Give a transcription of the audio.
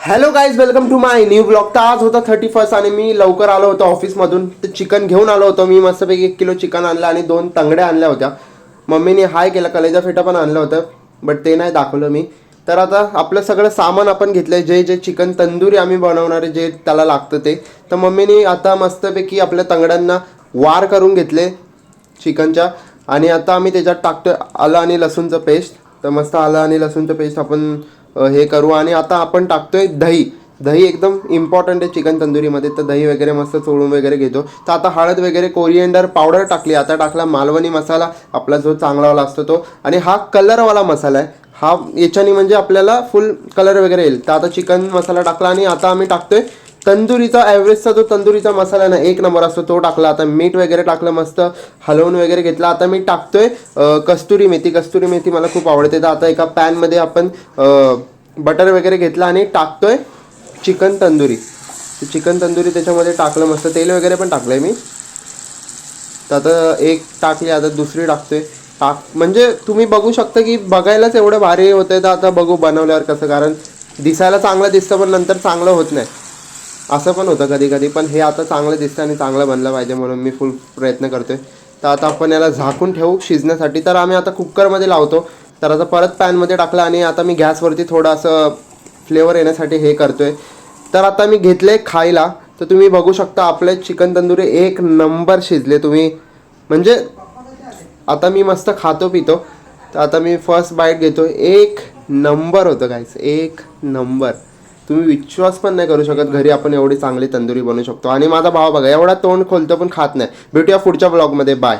Hello guys, welcome to my new blog. तर आज होता 31 आणि मी लवकर आलो होतो ऑफिसमधून. तर चिकन घेऊन आलो होतो मी. मस्तपैकी 1 किलो चिकन आणलं आणि 2 तंगड्या आणल्या होत्या. मम्मीने हाय केला, कलेजा फेटा पण आणलं होतं, बट ते नाही दाखवलं मी. तर आता आपलं सगळं सामान आपण घेतलंय, जे जे चिकन तंदुरी आम्ही बनवणार आहे, जे त्याला लागतं ते. तर मम्मीने आता मस्तपैकी आपल्या तंगड्यांना वार करून घेतले चिकनच्या. आणि आता आम्ही त्याच्यात टाकतो आलं आणि लसूणचं पेस्ट. तर मस्त आलं आणि लसूणचं पेस्ट आपण हे करू. आणि आता आपण टाकतोय दही. दही एकदम इम्पॉर्टंट आहे चिकन तंदुरीमध्ये. तर दही वगैरे मस्त चोळून वगैरे घेतो. तर आता हळद वगैरे, कोरिएंडर पावडर टाकली. आता टाकला मालवणी मसाला, आपला जो चांगलावाला असतो तो. आणि हा कलरवाला मसाला आहे, हा याच्याने म्हणजे आपल्याला फुल कलर वगैरे येईल. तर आता चिकन मसाला टाकला आणि आता आम्ही टाकतोय तंदुरीचा, एव्हरेस्टचा जो तंदुरीचा मसाला आहे ना, 1 नंबर असतो, तो टाकला. आता मीठ वगैरे टाकलं, मस्त हलवून वगैरे घेतला. आता मी टाकतोय कस्तुरी मेथी. कस्तुरी मेथी मला खूप आवडते. तर आता एका पॅनमध्ये आपण बटर वगैरे घेतला आणि टाकतोय चिकन तंदुरी. चिकन तंदुरी त्याच्यामध्ये टाकलं, मस्त तेल वगैरे पण टाकलं आहे मी. तर आता एक टाकली, आता दुसरी टाकतोय. म्हणजे तुम्ही बघू शकता की बघायलाच एवढं भारी होतं. तर आता बघू बनवल्यावर कसं, कारण दिसायला चांगलं दिसतं पण नंतर चांगलं होत नाही, असं पण होतं कधी कधी. पण हे आता चांगलं दिसतं आणि चांगलं बनलं पाहिजे म्हणून मी फुल प्रयत्न करतोय. तर आता आपण याला झाकून ठेवू शिजण्यासाठी. तर आम्ही आता कुकरमध्ये लावतो. तर आता परत पॅनमध्ये टाकलं आणि आता मी गॅसवरती थोडं असं फ्लेवर येण्यासाठी हे करतोय. तर आता मी घेतले खायला. तर तुम्ही बघू शकता आपले चिकन तंदुरी 1 नंबर शिजले. तुम्ही म्हणजे आता मी मस्त खातो पितो. तर आता मी फर्स्ट बाईट घेतो. 1 नंबर होतं गाईस, 1 नंबर. तुम्ही विश्वास पण नाही करू शकत, घरी आपण एवढी चांगली तंदुरी बनवू शकतो. आणि माझा भाव बघा, एवढा तोंड खोलतो पण खात नाही. भेटूया पुढच्या ब्लॉगमध्ये. बाय.